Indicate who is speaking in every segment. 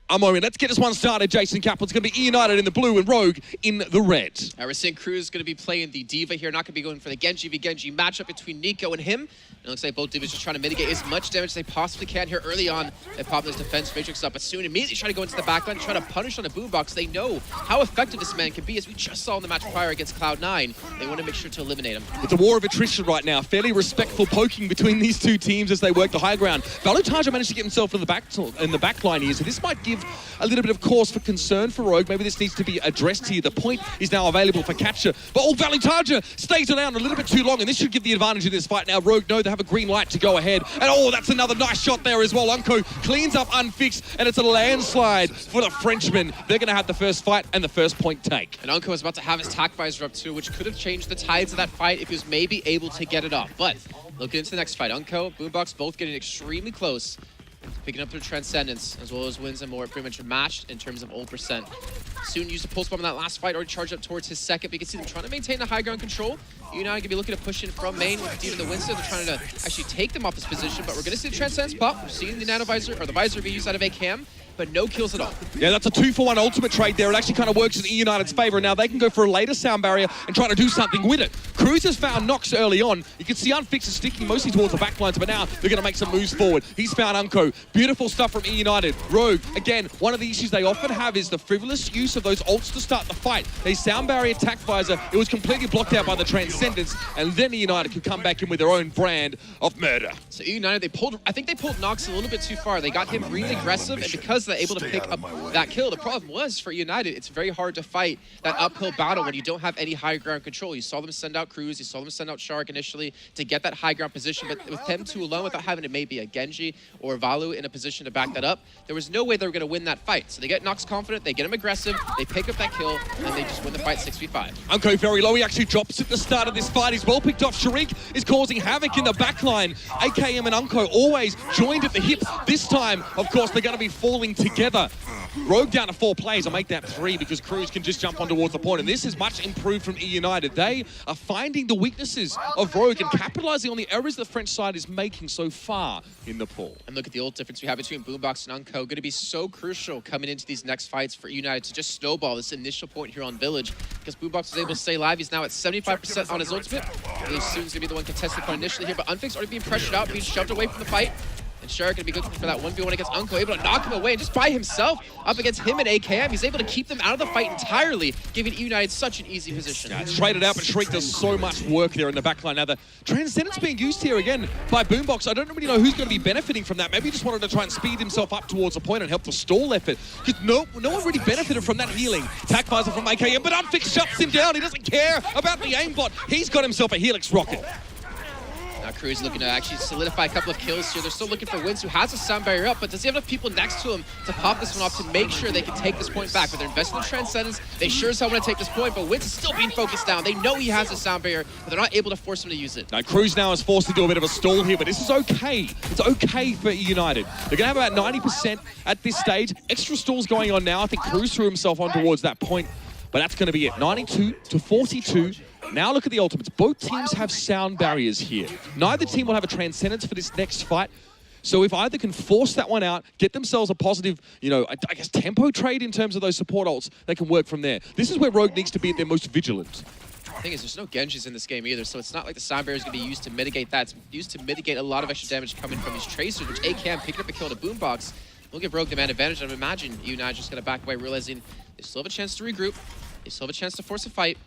Speaker 1: a moment. Let's get this one started, Jason Kaplan. It's going to be eUnited in the blue and Rogue in the red.
Speaker 2: We're seeing Kruise going to be playing the D.Va here, not going to be going for the Genji v Genji matchup between NiCO and him. It looks like both D.Vas just trying to mitigate as much damage as they possibly can here early on. They pop this defense matrix up, but soon immediately try to go into the backline, try to punish on the Boombox. They know how effective this man can be, as we just saw in the match prior against Cloud9. They want to make sure to eliminate him.
Speaker 1: It's a war of attrition right now. Fairly respectful poking between these two teams as they work the high ground. Vallutaja managed to get himself in the back line here, so this might give a little bit of cause for concern for Rogue. Maybe this needs to be addressed here. The point is now available for capture, but vallutaja stays around a little bit too long, and this should give the advantage in this fight. Now Rogue know they have a green light to go ahead, and that's another nice shot there as well. uNKOE cleans up uNFixed, and it's a landslide for the Frenchman. They're going to have the first fight and the first point take.
Speaker 2: And uNKOE is about to have his tack visor up too, which could have changed the tides of that fight if he was maybe able to get it off. But looking into the next fight, uNKOE, Boombox both getting extremely close, picking up their Transcendence, as well as winz and Morte pretty much matched in terms of ult percent. Soon used a pulse bomb in that last fight, already charged up towards his second, but you can see them trying to maintain the high ground control. eUnited going to be looking to push in from main with the winz. They're trying to actually take them off this position, but we're going to see the Transcendence pop. We're seeing the nano visor, or the visor be used out of AKM, but no kills at all.
Speaker 1: Yeah, that's a 2-for-1 ultimate trade there. It actually kind of works in eUnited's favor. Now they can go for a later sound barrier and try to do something with it. Kruise has found NoX early on. You can see uNFixed is sticking mostly towards the backlines, but now they're going to make some moves forward. He's found uNKOE. Beautiful stuff from eUnited. Rogue, again, one of the issues they often have is the frivolous use of those ults to start the fight. They sound barrier attack visor. It was completely blocked out by the Transcendence, and then eUnited could come back in with their own brand of murder.
Speaker 2: So eUnited, I think they pulled KnOxXx a little bit too far. They got him really aggressive, and because they're able to pick up that kill, the problem was for eUnited, it's very hard to fight that uphill battle when you don't have any high ground control. You saw them send out Kruise, you saw them send out sharyk initially to get that high ground position, but with them two alone, without having it maybe a Genji or Valu in a position to back that up, there was no way they were going to win that fight. So they get KnOxXx confident, they get him aggressive, they pick up that kill, and they just win the fight 6v5.
Speaker 1: uNKOE very low. He actually drops at the start of this fight. He's well picked off. sharyk is causing havoc in the backline. AKM and uNKOE always joined at the hip. This time, of course, they're going to be falling together. Rogue down to 4 plays. I'll make that 3 because Kruise can just jump on towards the point. And this is much improved from eUnited. They are finding the weaknesses of Rogue and capitalizing on the errors the French side is making so far in the pool.
Speaker 2: And look at the ult difference we have between Boombox and uNKOE. Going to be so crucial coming into these next fights for eUnited to just snowball this initial point here on Village, because Boombox is able to stay alive. He's now at 75% on his ultimate. Really soon is going to be the one contested point initially here, but uNFixed already being pressured out, being shoved away from the fight. And sharyk going to be looking for that 1v1 against uNKOE, able to knock him away, and just by himself up against him and AKM, he's able to keep them out of the fight entirely, giving eUnited such an easy position.
Speaker 1: Yeah, it's traded out, but sharyk does so much work there in the backline. Now the Transcendence being used here again by Boombox. I don't really know who's going to be benefiting from that. Maybe he just wanted to try and speed himself up towards a point and help the stall effort. Because no one really benefited from that healing. Attack visor from AKM, but uNFixed shuts him down. He doesn't care about the aimbot. He's got himself a Helix rocket.
Speaker 2: Now Kruise looking to actually solidify a couple of kills here. They're still looking for winz, who has a sound barrier up, but does he have enough people next to him to pop this one off to make sure they can take this point back? But they're investing in Transcendence. They sure as hell want to take this point, but winz is still being focused down. They know he has a sound barrier, but they're not able to force him to use it.
Speaker 1: Now Kruise now is forced to do a bit of a stall here, but this is okay. It's okay for eUnited. They're going to have about 90% at this stage. Extra stalls going on now. I think Kruise threw himself on towards that point, but that's going to be it. 92 to 42. Now look at the ultimates. Both teams have sound barriers here. Neither team will have a Transcendence for this next fight. So if either can force that one out, get themselves a positive, I guess tempo trade in terms of those support ults, they can work from there. This is where Rogue needs to be at their most vigilant.
Speaker 2: The thing is, there's no Genjis in this game either, so it's not like the sound barrier is going to be used to mitigate that. It's used to mitigate a lot of extra damage coming from these tracers, which AKM picking up a kill to Boombox will give Rogue the man advantage. I imagine eUnited just going to back away, realizing they still have a chance to regroup. They still have a chance to force a fight.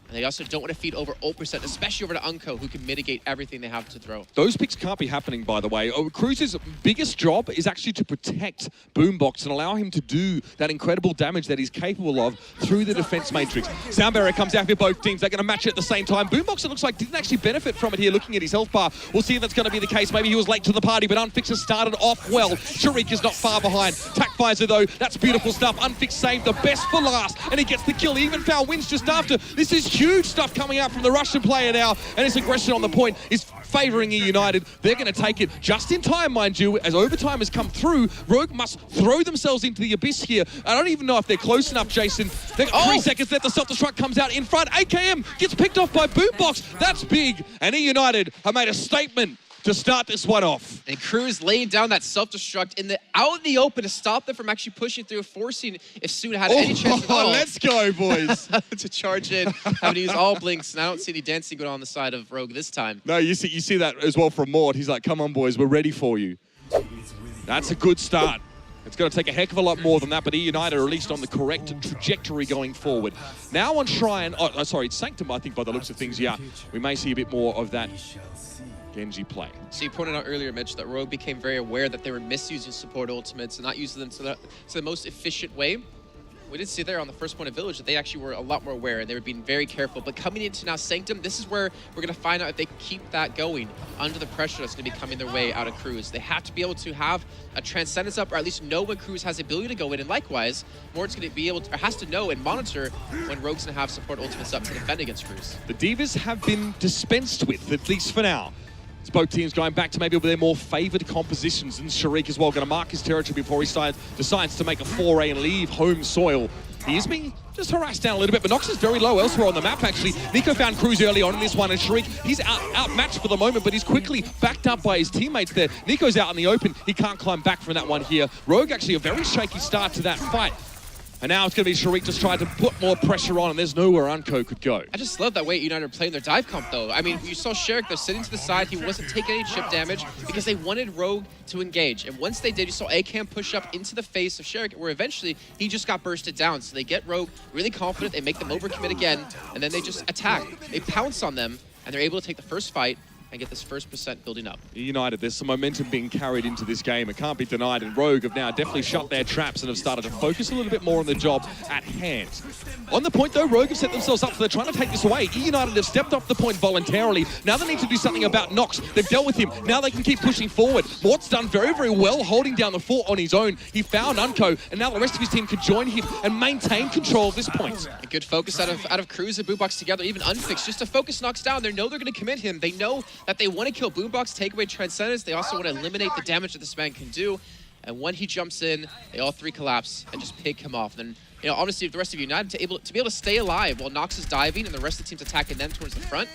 Speaker 2: And they also don't want to feed over ult percent, especially over to uNKOE, who can mitigate everything they have to throw.
Speaker 1: Those picks can't be happening, by the way. Kruise's biggest job is actually to protect Boombox and allow him to do that incredible damage that he's capable of through the defense matrix. Sound barrier comes out for both teams. They're going to match it at the same time. Boombox, it looks like, didn't actually benefit from it here, looking at his health bar. We'll see if that's going to be the case. Maybe he was late to the party, but uNFixed has started off well. sharyk is not far behind. Tack visor, though, that's beautiful stuff. uNFixed saved the best for last, and he gets the kill. He even found winz just after. This is huge stuff coming out from the Russian player now, and his aggression on the point is favouring eUnited. They're going to take it just in time, mind you, as overtime has come through. Rogue must throw themselves into the abyss here. I don't even know if they're close enough, Jason. They've got 3 seconds left. The self-destruct comes out in front. AKM gets picked off by Boombox. That's big, and eUnited have made a statement to start this one off.
Speaker 2: And Kruise laying down that self-destruct out in the open to stop them from actually pushing through, forcing if Soon had any chance at all.
Speaker 1: Let's go, boys.
Speaker 2: to charge in, having to use all blinks, and I don't see any dancing going on the side of Rogue this time.
Speaker 1: No, you see that as well from Morte. He's like, come on, boys, we're ready for you. That's a good start. It's going to take a heck of a lot more than that, but eUnited are at least on the correct trajectory going forward. Now on Shrine, it's Sanctum, I think, by the looks of things, yeah. We may see a bit more of that Genji play.
Speaker 2: So you pointed out earlier, Mitch, that Rogue became very aware that they were misusing support ultimates and not using them to the most efficient way. We did see there on the first point of Village that they actually were a lot more aware and they were being very careful. But coming into now Sanctum, this is where we're going to find out if they can keep that going under the pressure that's going to be coming their way out of Kruise. They have to be able to have a Transcendence up, or at least know when Kruise has the ability to go in. And likewise, Morte's going to be able to, or has to know and monitor when Rogue's going to have support ultimates up to defend against Kruise.
Speaker 1: The Divas have been dispensed with, at least for now. It's both teams going back to maybe their more favoured compositions, and sharyk as well going to mark his territory before he decides to make a foray and leave home soil. He is being just harassed down a little bit, but NoxXx is very low elsewhere on the map, actually. NiCO found Kruise early on in this one, and sharyk, he's outmatched for the moment, but he's quickly backed up by his teammates there. NiCO's out in the open. He can't climb back from that one here. Rogue actually a very shaky start to that fight. And now it's going to be sharyk just trying to put more pressure on, and there's nowhere uNKOE could go.
Speaker 2: I just love that way eUnited are playing their dive comp, though. I mean, you saw sharyk, they're sitting to the side. He wasn't taking any chip damage because they wanted Rogue to engage. And once they did, you saw ACAM push up into the face of sharyk, where eventually he just got bursted down. So they get Rogue really confident, they make them overcommit again, and then they just attack. They pounce on them, and they're able to take the first fight and get this first percent building up.
Speaker 1: eUnited, there's some momentum being carried into this game. It can't be denied, and Rogue have now definitely shut their traps and have started to focus a little bit more on the job at hand. On the point, though, Rogue have set themselves up, so they're trying to take this away. eUnited have stepped up the point voluntarily. Now they need to do something about NoxXx. They've dealt with him. Now they can keep pushing forward. Morte's done very, very well holding down the fort on his own. He found uNKOE, and now the rest of his team can join him and maintain control of this point.
Speaker 2: A good focus out of Kruise and Boombox together, even uNFixed, just to focus NoxXx down. They know they're going to commit him. They know that they want to kill Boombox, take away Transcendence. They also want to eliminate the damage that this man can do. And when he jumps in, they all three collapse and just pick him off. And then, you know, honestly, if the rest of United to be able to stay alive while NoxXx is diving and the rest of the team's attacking them towards the front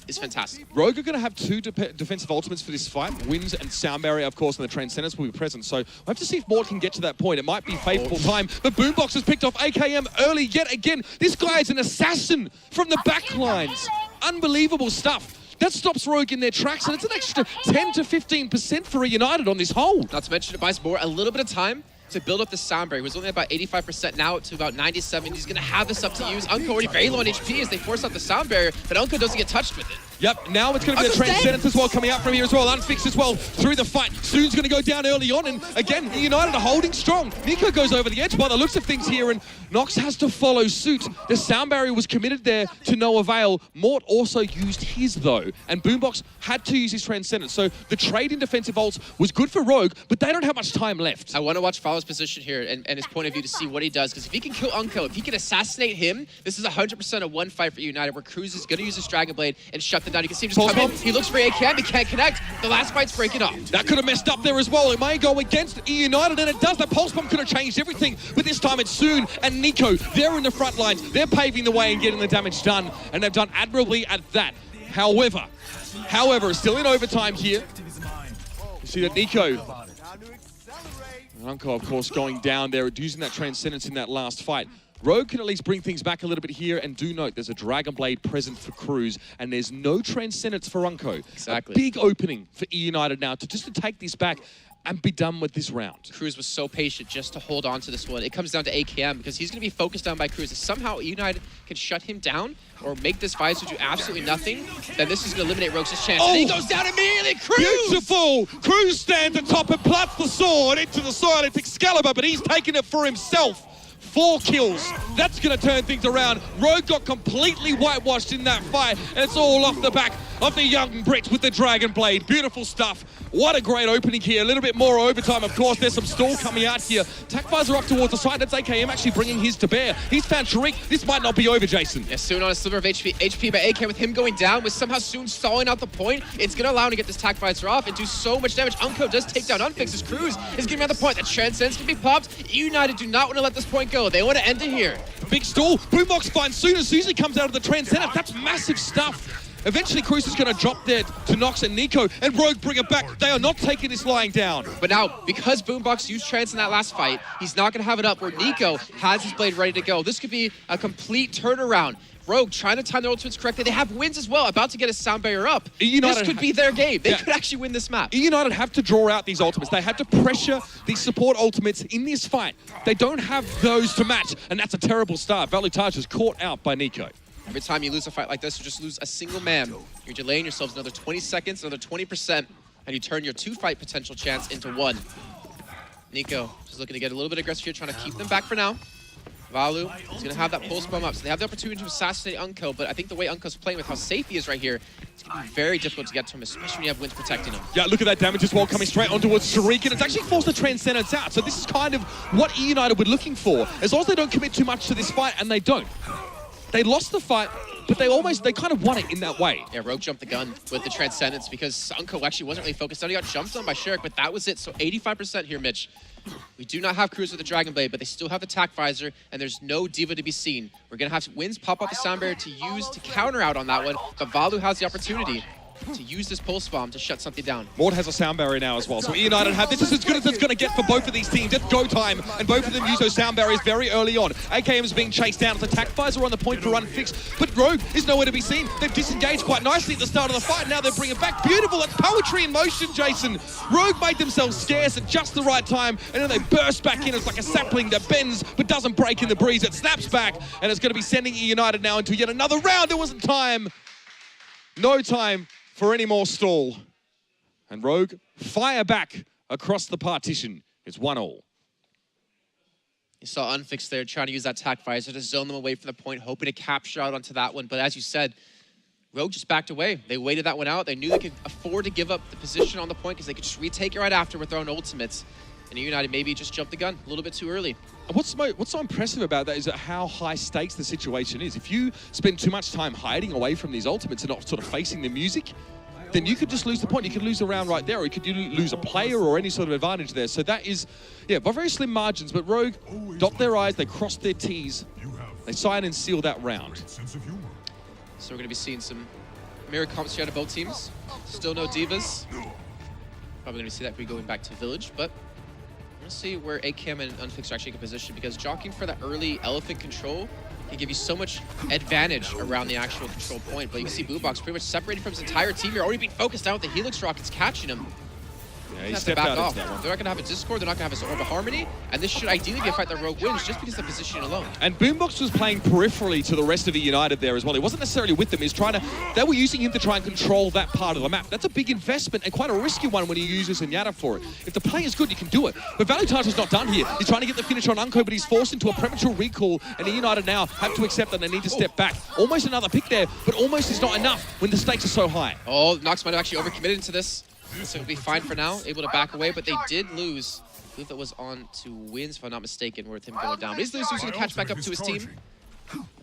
Speaker 2: is fantastic.
Speaker 1: Rogue are going to have two defensive ultimates for this fight. winz and Sound Barrier, of course, and the Transcendence will be present. So we'll have to see if Morte can get to that point. It might be faithful time, but Boombox has picked off AKM early yet again. This guy is an assassin from the back lines. Unbelievable stuff. That stops Rogue in their tracks, and it's an extra 10 to 15% for eUnited on this hold.
Speaker 2: Not to mention it buys more a little bit of time to build up the sound barrier. He was only about 85%, now up to about 97. He's going to have this up to use. uNKOE already very low on HP as they force out the sound barrier, but uNKOE doesn't get touched with it.
Speaker 1: Yep, now it's going to be the Transcendence as well coming out from here as well. uNFixed as well through the fight. Soon's going to go down early on, and again, eUnited are holding strong. NiCO goes over the edge by the looks of things here, and NoxXx has to follow suit. The sound barrier was committed there to no avail. Morte also used his, though, and Boombox had to use his Transcendence. So the trade in defensive ults was good for Rogue, but they don't have much time left.
Speaker 2: I want to watch Fowler's position here and his point of view to see what he does, because if he can kill uNKOE, if he can assassinate him, this is 100% a one fight for eUnited, where Kruise is going to use his Dragon Blade and shut them down. You can see him just come in. He looks for AKM, he can't connect. The last fight's breaking off.
Speaker 1: That could have messed up there as well. It may go against eUnited, and it does. That Pulse Bomb could have changed everything, but this time it's Soon and NiCO. They're in the front lines. They're paving the way and getting the damage done, and they've done admirably at that. However, it's still in overtime here. You see that NiCO, uNKOE, of course, going down there, using that Transcendence in that last fight. Rogue can at least bring things back a little bit here, and do note there's a Dragon Blade present for Kruise, and there's no Transcendence for uNKOE.
Speaker 2: Exactly.
Speaker 1: A big opening for eUnited now to take this back and be done with this round.
Speaker 2: Kruise was so patient just to hold on to this one. It comes down to AKM because he's going to be focused down by Kruise. If somehow eUnited can shut him down or make this Visor do absolutely nothing, then this is going to eliminate Rogue's chance.
Speaker 1: Oh,
Speaker 2: and he goes down immediately. Kruise!
Speaker 1: Beautiful! Kruise stands atop and plants the sword into the soil. It's Excalibur, but he's taking it for himself. 4 kills. That's going to turn things around. Rogue got completely whitewashed in that fight, and it's all off the back of the young Brit with the Dragon Blade. Beautiful stuff. What a great opening here. A little bit more overtime, of course. There's some stall coming out here. TakeOver up towards the side. That's AKM actually bringing his to bear. He's found sharyk. This might not be over, Jason.
Speaker 2: Yeah, Soon on a sliver of HP by AKM with him going down, with somehow Soon stalling out the point. It's going to allow him to get this TakeOver off and do so much damage. uNKOE does take down uNFixed. Kruise is getting out the point. The Transcendence can be popped. eUnited do not want to let this point go. They want to end it here.
Speaker 1: Big stall. Boombox finds Soon as soon as he comes out of the Transcendence. That's massive stuff. Eventually, Kruise is going to drop there to KnOxXx and NiCO, and Rogue bring it back. They are not taking this lying down.
Speaker 2: But now, because Boombox used Trance in that last fight, he's not going to have it up where NiCO has his blade ready to go. This could be a complete turnaround. Rogue trying to time their ultimates correctly. They have winz as well, about to get a sound barrier up. This could be their game. They could actually win this map.
Speaker 1: eUnited have to draw out these ultimates. They have to pressure these support ultimates in this fight. They don't have those to match, and that's a terrible start. Vallutaja is caught out by NiCO.
Speaker 2: Every time you lose a fight like this, you just lose a single man. You're delaying yourselves another 20 seconds, another 20%, and you turn your 2-fight potential chance into 1. NiCO just looking to get a little bit aggressive here, trying to keep them back for now. Valu is going to have that pulse bomb up, so they have the opportunity to assassinate uNKOE, but I think the way uNKOE's playing with how safe he is right here, it's going to be very difficult to get to him, especially when you have winz protecting him.
Speaker 1: Yeah, look at that damage as well, coming straight on towards sharyk, and it's actually forced the Transcendence out, so this is kind of what eUnited were looking for. As long as they don't commit too much to this fight, and they don't. They lost the fight, but they kind of won it in that way.
Speaker 2: Yeah, Rogue jumped the gun with the Transcendence because uNKOE actually wasn't really focused on. He got jumped on by sharyk, but that was it. So 85% here, Mitch. We do not have Kruise with the Dragon Blade, but they still have the Tac Visor, and there's no D.Va to be seen. We're going to have winz pop out the sound barrier to use to counter out on that one, but Valu has the opportunity to use this pulse bomb to shut something down.
Speaker 1: Morte has a sound barrier now as well, so eUnited have this is as good as it's going to get for both of these teams. It's go time, and both of them use those sound barriers very early on. AKM is being chased down. The Tac Visor on the point for uNFixed, but Rogue is nowhere to be seen. They've disengaged quite nicely at the start of the fight. Now they're bringing it back. Beautiful. That's poetry in motion, Jason. Rogue made themselves scarce at just the right time, and then they burst back in. It's like a sapling that bends but doesn't break in the breeze. It snaps back, and it's going to be sending eUnited now into yet another round. There wasn't time. No time for any more stall. And Rogue fire back across the partition. It's 1-1.
Speaker 2: You saw uNFixed there trying to use that Tac Visor to zone them away from the point, hoping to capture out onto that one. But as you said, Rogue just backed away. They waited that one out. They knew they could afford to give up the position on the point because they could just retake it right after with their own ultimates. And eUnited maybe just jumped the gun a little bit too early.
Speaker 1: What's so impressive about that is that how high stakes the situation is. If you spend too much time hiding away from these ultimates and not sort of facing the music, then you could just lose the point. You could lose a round right there, or you could lose a player or any sort of advantage there. So that is, yeah, by very slim margins. But Rogue dot their I's, they cross their T's, they sign and seal that round.
Speaker 2: So we're going to be seeing some mirror comps here out of both teams. Still no divas. Probably going to see that going back to Village, but let's see where AKM and uNFixed are actually in position, because jockeying for that early elephant control can give you so much advantage around the actual control point. But you can see Boombox pretty much separated from his entire team here, already being focused down with the Helix Rockets catching him.
Speaker 1: Yeah, he stepped out into that one.
Speaker 2: They're not going to have a Discord, they're not going to have a Orb of Harmony, and this should ideally be a fight that Rogue wins just because of the positioning alone.
Speaker 1: And Boombox was playing peripherally to the rest of eUnited there as well. He wasn't necessarily with them. He's trying to, they were using him to try and control that part of the map. That's a big investment and quite a risky one when he uses Zenyatta for it. If the play is good, you can do it. But Vallutaja's not done here. He's trying to get the finish on uNKOE, but he's forced into a premature recall, and eUnited now have to accept that they need to step back. Almost another pick there, but almost is not enough when the stakes are so high.
Speaker 2: Oh, Nox might have actually overcommitted into this. So it'll be fine for now, able to back away, but they did lose. I believe that was on to winz, if I'm not mistaken, with him going down. But he's losing to catch back up to his team.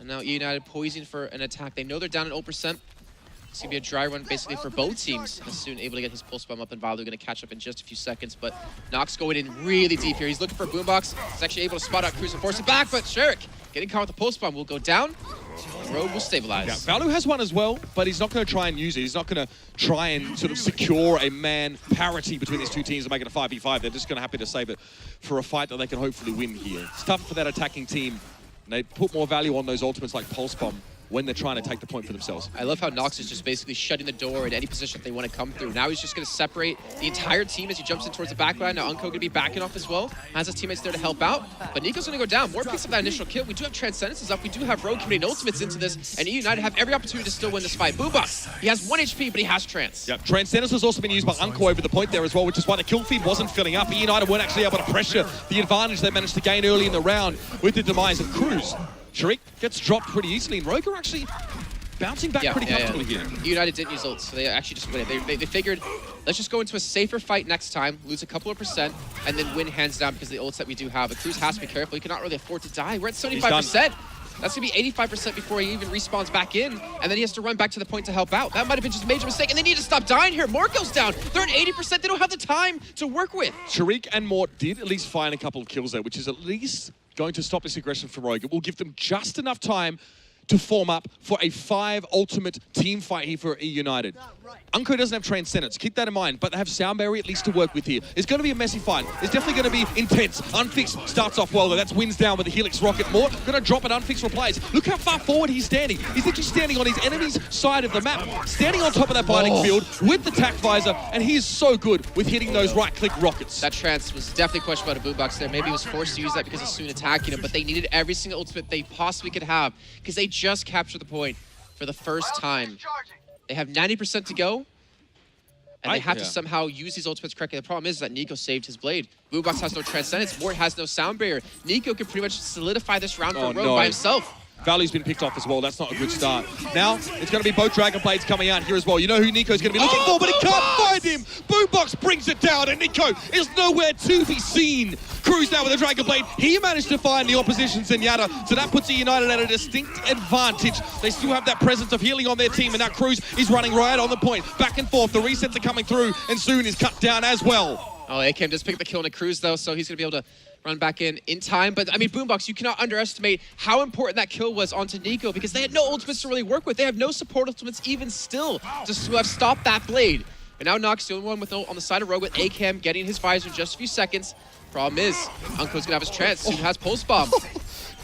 Speaker 2: And now eUnited poising for an attack. They know they're down at 0%. It's going to be a dry run basically for both teams. And soon able to get his pulse bomb up, and Valu going to catch up in just a few seconds. But KnOxXx going in really deep here. He's looking for Boombox. He's actually able to spot out Kruise and force it back, but sharyk getting caught with the pulse bomb will go down. Rogue will stabilize.
Speaker 1: Yeah, Valu has one as well, but he's not going to try and use it. He's not going to try and sort of secure a man parity between these two teams and make it a 5v5. They're just going to happy to save it for a fight that they can hopefully win here. It's tough for that attacking team. And they put more value on those ultimates like Pulse Bomb when they're trying to take the point for themselves.
Speaker 2: I love how KnOxXx is just basically shutting the door in any position that they want to come through. Now he's just going to separate the entire team as he jumps in towards the back line. Now uNKOE going to be backing off as well. Has his teammates there to help out. But NiCO's going to go down. Morte picks up that initial kill. We do have Transcendences up. We do have Rogue committing ultimates into this. And eUnited have every opportunity to still win this fight. Boombox, he has 1 HP, but he has Trance.
Speaker 1: Yep, Transcendence has also been used by uNKOE over the point there as well, which is why the kill feed wasn't filling up. eUnited weren't actually able to pressure the advantage they managed to gain early in the round with the demise of Kruise. sharyk gets dropped pretty easily, and Rogue are actually bouncing back pretty comfortably here.
Speaker 2: eUnited didn't use ults, so they actually just win it. They figured, let's just go into a safer fight next time, lose a couple of %, and then win hands down because of the ults that we do have. But Kruise has to be careful. He cannot really afford to die. We're at 75%. That's going to be 85% before he even respawns back in, and then he has to run back to the point to help out. That might have been just a major mistake, and they need to stop dying here. Morte goes down. They're at 80%. They don't have the time to work with.
Speaker 1: sharyk and Morte did at least find a couple of kills there, which is at least going to stop this aggression from Rogue. It will give them just enough time to form up for a 5 ultimate team fight here for eUnited. uNKOE doesn't have Transcendence, keep that in mind, but they have Sound Barrier at least to work with here. It's going to be a messy fight. It's definitely going to be intense. uNFixed starts off well, though. That's winz down with the Helix Rocket. Morte going to drop it, uNFixed replies. Look how far forward he's standing. He's literally standing on his enemy's side of the map, standing on top of that biting field with the tack visor, and he is so good with hitting those right-click rockets.
Speaker 2: That trance was definitely questionable about a Boombox there. Maybe he was forced to use that because of soon attacking him, but they needed every single ultimate they possibly could have because they just captured the point for the first time. They have 90% to go, and they have to somehow use these ultimates correctly. The problem is that NiCO saved his blade. Boombox has no Transcendence. Morte has no Sound Barrier. NiCO can pretty much solidify this round for Rogue by himself.
Speaker 1: Value's been picked off as well. That's not a good start. Now, it's going to be both Dragon Blades coming out here as well. You know who NiCO's going to be looking for, but he can't find him. Boombox brings it down, and NiCO is nowhere to be seen. Kruise now with a Dragon Blade. He managed to find the opposition Zenyatta, so that puts eUnited at a distinct advantage. They still have that presence of healing on their team, and now Kruise is running right on the point. Back and forth, the resets are coming through, and soon is cut down as well.
Speaker 2: Oh, AKM does pick the kill on a Kruise, though, so he's going to be able to run back in time. But, I mean, Boombox, you cannot underestimate how important that kill was onto NiCO because they had no ultimates to really work with. They have no support ultimates even still just to have stopped that blade. And now Nox, the only one with on the side of Rogue with AKM getting his visor in just a few seconds. Problem is, uNKOE's going to have his trance. Soon has Pulse Bomb.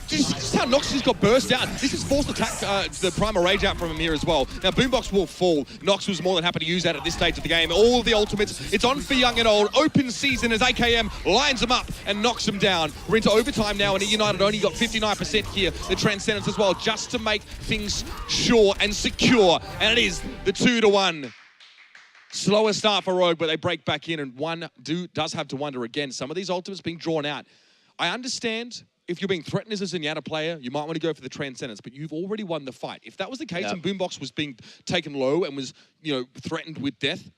Speaker 1: Just how NoxXx just got burst out. This is forced attack, the Primal Rage out from him here as well. Now, Boombox will fall. NoxXx was more than happy to use that at this stage of the game. All of the ultimates, it's on for young and old. Open season as AKM lines them up and knocks them down. We're into overtime now, and eUnited only got 59% here. The Transcendence as well, just to make things sure and secure. And it is the 2-1. Slower start for Rogue, but they break back in, and one does have to wonder again. Some of these ultimates being drawn out. I understand if you're being threatened as a Zenyatta player, you might want to go for the Transcendence, but you've already won the fight. If that was the case and Boombox was being taken low and was, you know, threatened with death,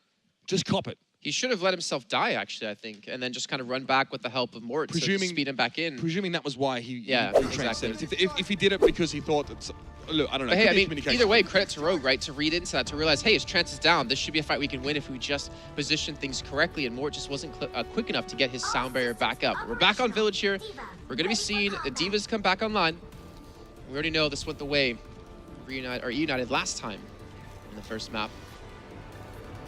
Speaker 1: just cop it.
Speaker 2: He should have let himself die, actually, I think, and then just kind of run back with the help of Morte to speed him back in.
Speaker 1: Presuming that was why he Transcendence.
Speaker 2: Exactly.
Speaker 1: If he did it because he thought that, look, I don't know.
Speaker 2: But hey, I mean, either way, credit to Rogue, right, to read into that, to realize, hey, his chance is down. This should be a fight we can win if we just position things correctly, and Morte just wasn't quick enough to get his Sound Barrier back up. We're back on Village here. We're going to be seeing the Divas come back online. We already know this went the way of eUnited last time in the first map.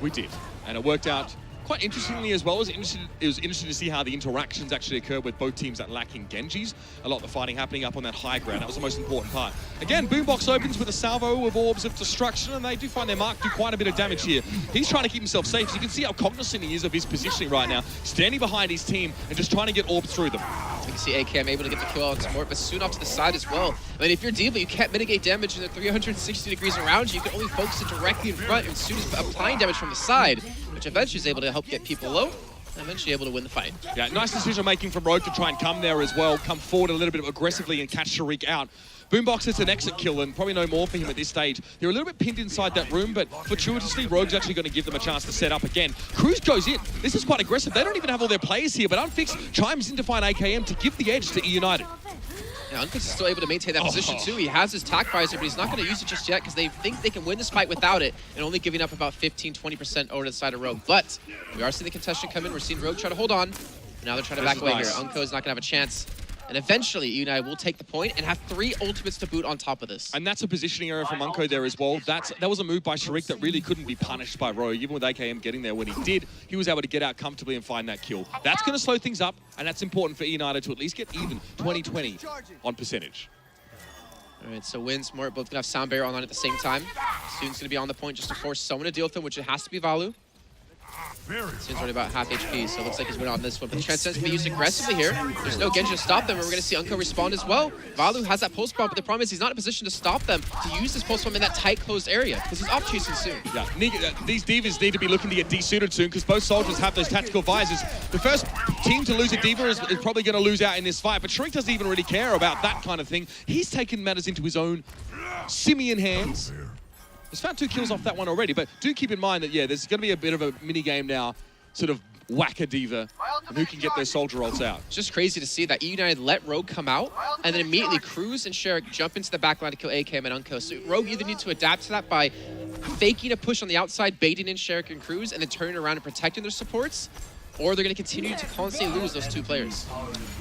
Speaker 1: We did, and it worked out quite interestingly as well. It was interesting to see how the interactions actually occurred with both teams that lacking Genjis. A lot of the fighting happening up on that high ground. That was the most important part. Again, Boombox opens with a salvo of Orbs of Destruction, and they do find their mark, do quite a bit of damage here. He's trying to keep himself safe. So you can see how cognizant he is of his positioning right now, standing behind his team and just trying to get Orbs through them.
Speaker 2: You can see AKM able to get the kill on Morte, but soon off to the side as well. I mean, if you're Diva, you can't mitigate damage in the 360 degrees around you. You can only focus it directly in front, and soon as applying damage from the side, which eventually is able to help get people low, and eventually able to win the fight. Yeah,
Speaker 1: nice decision-making from Rogue to try and come there as well, come forward a little bit aggressively and catch sharyk out. Boombox is an exit kill, and probably no more for him at this stage. They're a little bit pinned inside that room, but fortuitously, Rogue's actually going to give them a chance to set up again. Kruise goes in. This is quite aggressive. They don't even have all their players here, but uNFixed chimes in to find AKM to give the edge to eUnited.
Speaker 2: Yeah, uNFixed is still able to maintain that position too. He has his tack visor, but he's not going to use it just yet because they think they can win this fight without it, and only giving up about 15-20% over to the side of Rogue. But we are seeing the contestant come in. We're seeing Rogue try to hold on. But now they're trying to back away here. uNKOE is not going to have a chance. And eventually, eUnited will take the point and have 3 ultimates to boot on top of this.
Speaker 1: And that's a positioning error from uNKOE there as well. That was a move by sharyk that really couldn't be punished by Rogue. Even with AKM getting there when he did, he was able to get out comfortably and find that kill. That's going to slow things up, and that's important for eUnited to at least get even 20-20 on percentage.
Speaker 2: All right, so winz, Morte both going to have Sound Barrier online at the same time. Soon's going to be on the point just to force someone to deal with him, which it has to be Valu. Soon's already about half HP, so it looks like he's winning on this one. But the Transcendence can be used aggressively here. There's no Genji to stop them, and we're going to see uNKOE respond as well. Valu has that pulse bomb, but the problem is he's not in a position to stop them to use this pulse bomb in that tight, closed area, because he's off chasing Soon.
Speaker 1: Yeah, these Divas need to be looking to get desuited soon, because both soldiers have those tactical visors. The first team to lose a Diva is probably going to lose out in this fight, but sharyk doesn't even really care about that kind of thing. He's taken matters into his own simian hands. He's found 2 kills off that one already, but do keep in mind that, yeah, there's going to be a bit of a mini-game now, sort of whack a Diva, and who can get their soldier ults out.
Speaker 2: It's just crazy to see that eUnited let Rogue come out, and then immediately Kruise and sharyk jump into the backline to kill AKM and uNKOE. So Rogue either needs to adapt to that by faking a push on the outside, baiting in sharyk and Kruise, and then turning around and protecting their supports, or they're going to continue to constantly lose those two players.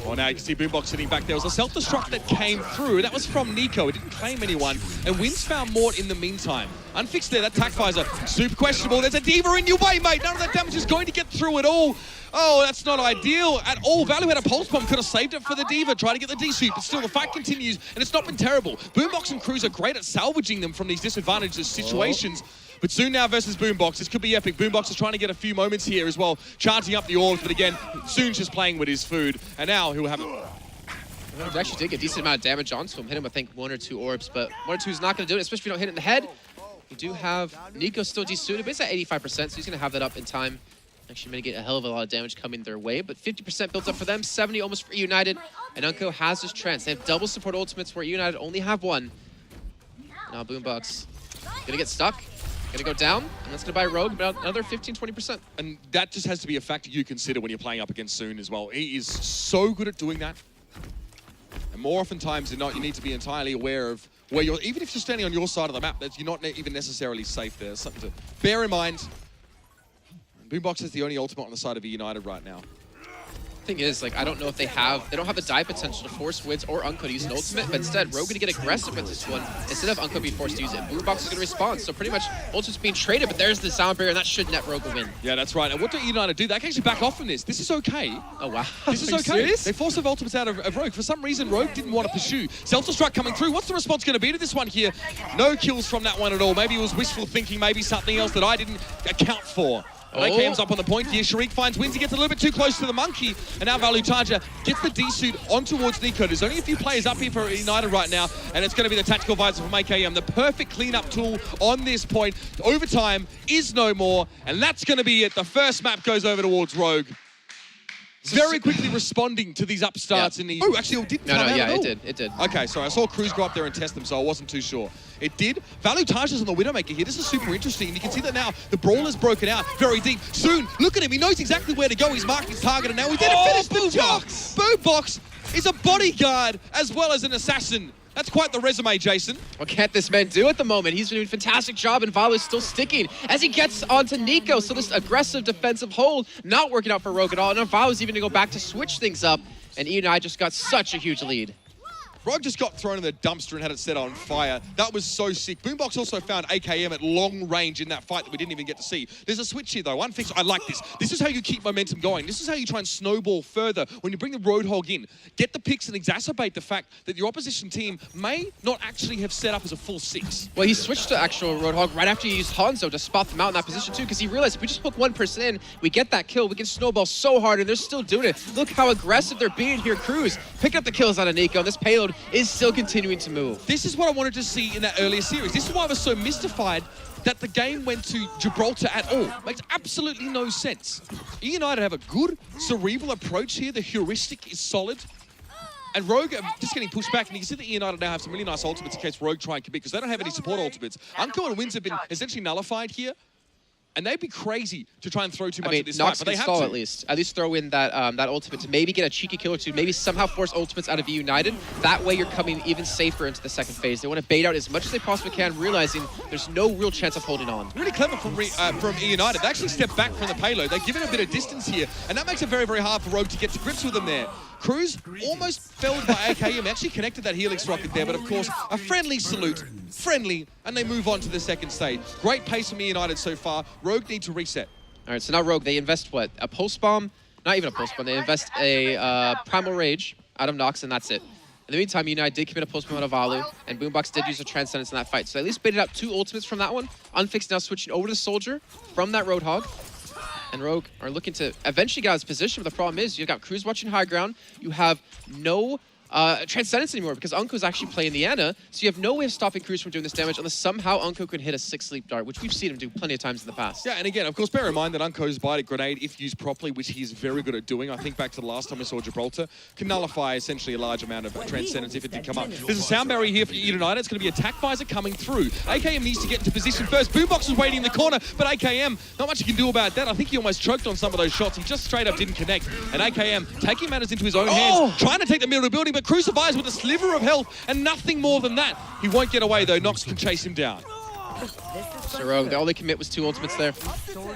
Speaker 1: Well, now you can see Boombox sitting back. There was a self-destruct that came through. That was from NiCO. It didn't claim anyone. And winz found Morte in the meantime. uNFixed there, that TakeOver, super questionable. There's a D.Va in your way, mate. None of that damage is going to get through at all. Oh, that's not ideal at all. Valu had a pulse bomb, could have saved it for the D.Va, try to get the D-suit, but still the fight continues, and it's not been terrible. Boombox and Kruise are great at salvaging them from these disadvantaged situations. But soon now versus Boombox, this could be epic. Boombox is trying to get a few moments here as well, charging up the orbs, but again, Soon's just playing with his food, and now he'll have it.
Speaker 2: He actually did get a decent amount of damage onto him, hit him with, I think, 1 or 2 orbs, but 1 or 2 is not going to do it, especially if you don't hit it in the head. You do have NiCO still desuited, but it's at 85%, so he's going to have that up in time. Actually mitigate a hell of a lot of damage coming their way, but 50% built up for them, 70 almost for eUnited, and uNKOE has his trance. They have double support ultimates where eUnited only have 1. Now Boombox gonna get stuck, gonna go down, and that's gonna buy Rogue about another 15-20%.
Speaker 1: And that just has to be a factor you consider when you're playing up against Soon as well. He is so good at doing that. And more oftentimes than not, you need to be entirely aware of where you're, even if you're standing on your side of the map, that you're not even necessarily safe there. Something to bear in mind. Boombox is the only ultimate on the side of eUnited right now.
Speaker 2: Thing is, like, I don't know if they don't have the die potential to force winz or uNKOE to use an ultimate, but instead, Rogue gonna get aggressive with this one instead of uNKOE being forced to use it. Boombox is gonna respond, so pretty much ultimate's being traded, but there's the sound barrier, and that should net Rogue a win.
Speaker 1: Yeah, that's right. And what do eUnited do? They can actually back off from this. This is okay.
Speaker 2: Oh, wow.
Speaker 1: This is okay.
Speaker 2: Serious?
Speaker 1: They forced the ultimates out of Rogue. For some reason, Rogue didn't want to pursue. Self-destruct coming through. What's the response going to be to this one here? No kills from that one at all. Maybe it was wishful thinking, maybe something else that I didn't account for. AKM's up on the point here. sharyk finds winz. He gets a little bit too close to the monkey. And now vallutaja gets the D-suit on towards NiCO. There's only a few players up here for eUnited right now. And it's going to be the tactical visor from AKM. The perfect cleanup tool on this point. Overtime is no more. And that's going to be it. The first map goes over towards Rogue. Very quickly responding to these upstarts in the... Oh, actually, it didn't come out at all.
Speaker 2: It did.
Speaker 1: Okay, sorry. I saw Kruise go up there and test them, so I wasn't too sure. It did. Vallutaja's on the Widowmaker here. This is super interesting. And you can see that now. The Brawler's broken out very deep. Soon, look at him. He knows exactly where to go. He's marking his target, and now he's there to finish the job. Boombox is a bodyguard as well as an assassin. That's quite the resume, Jason.
Speaker 2: What can't this man do at the moment? He's doing a fantastic job, and Valu's still sticking as he gets onto NiCO. So this aggressive defensive hold not working out for Rogue at all. And now Valu's even to go back to switch things up, and eUnited just got such a huge lead.
Speaker 1: Rogue just got thrown in the dumpster and had it set on fire. That was so sick. Boombox also found AKM at long range in that fight that we didn't even get to see. There's a switch here, though. uNFixed, I like this. This is how you keep momentum going. This is how you try and snowball further when you bring the Roadhog in. Get the picks and exacerbate the fact that your opposition team may not actually have set up as a full 6.
Speaker 2: Well, he switched to actual Roadhog right after he used Hanzo to spot them out in that position, too, because he realized if we just hook one person in, we get that kill, we can snowball so hard, and they're still doing it. Look how aggressive they're being here. Kruise picking up the kills on NiCO, and this payload is still continuing to move.
Speaker 1: This is what I wanted to see in that earlier series. This is why I was so mystified that the game went to Gibraltar at all. Makes absolutely no sense. eUnited have a good cerebral approach here. The heuristic is solid. And Rogue are just getting pushed back, and you can see that eUnited now have some really nice ultimates in case Rogue try and commit, because they don't have any support ultimates. uNKOE and winz have been essentially nullified here. And they'd be crazy to try and throw too much at this fight, but they have to.
Speaker 2: At least throw in that that ultimate to maybe get a cheeky kill or two, maybe somehow force ultimates out of eUnited. That way you're coming even safer into the second phase. They want to bait out as much as they possibly can, realizing there's no real chance of holding on.
Speaker 1: Really clever from eUnited. They actually step back from the payload. They give it a bit of distance here, and that makes it very, very hard for Rogue to get to grips with them there. Kruise almost felled by AKM, actually connected that Helix rocket there, but of course, a friendly salute. Friendly, and they move on to the second stage. Great pace from eUnited so far. Rogue need to reset.
Speaker 2: All right, so now Rogue, they invest what? A pulse bomb? Not even a pulse bomb. They invest a Primal Rage out of Nox, and that's it. In the meantime, eUnited did commit a pulse bomb out of Valu, and Boombox did use a Transcendence in that fight. So at least baited out 2 ultimates from that one. uNFixed now switching over to Soldier from that Roadhog. And Rogue are looking to eventually get out of his position, but the problem is you've got Kruise watching high ground. You have no Transcendence anymore because uNKOE's actually playing the Ana, so you have no way of stopping Kruise from doing this damage unless somehow uNKOE can hit a 6 sleep dart, which we've seen him do plenty of times in the past.
Speaker 1: Yeah, and again, of course, bear in mind that uNKOE's Biotic Grenade, if used properly, which he's very good at doing, I think back to the last time we saw Gibraltar, can nullify essentially a large amount of Transcendence if it did come up. There's a sound barrier here for eUnited. It's going to be a attack visor coming through. AKM needs to get into position first. Boombox is waiting in the corner, but AKM, not much he can do about that. I think he almost choked on some of those shots. He just straight up didn't connect. And AKM taking matters into his own hands, trying to take the middle of the building, but Kruise survives with a sliver of health and nothing more than that. He won't get away though. Nox can chase him down.
Speaker 2: So Rogue, the only commit was 2 ultimates there.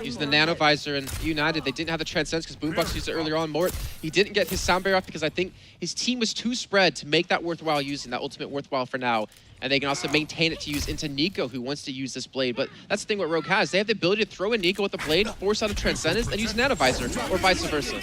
Speaker 2: Using the Nano Visor and eUnited, they didn't have the Transcendence because Boombox used it earlier on. Morte, he didn't get his sound barrier off because I think his team was too spread to make that worthwhile using that ultimate worthwhile for now. And they can also maintain it to use into NiCO, who wants to use this blade. But that's the thing what Rogue has. They have the ability to throw in NiCO with the blade, force out a Transcendence, and use Nano Visor, or vice versa.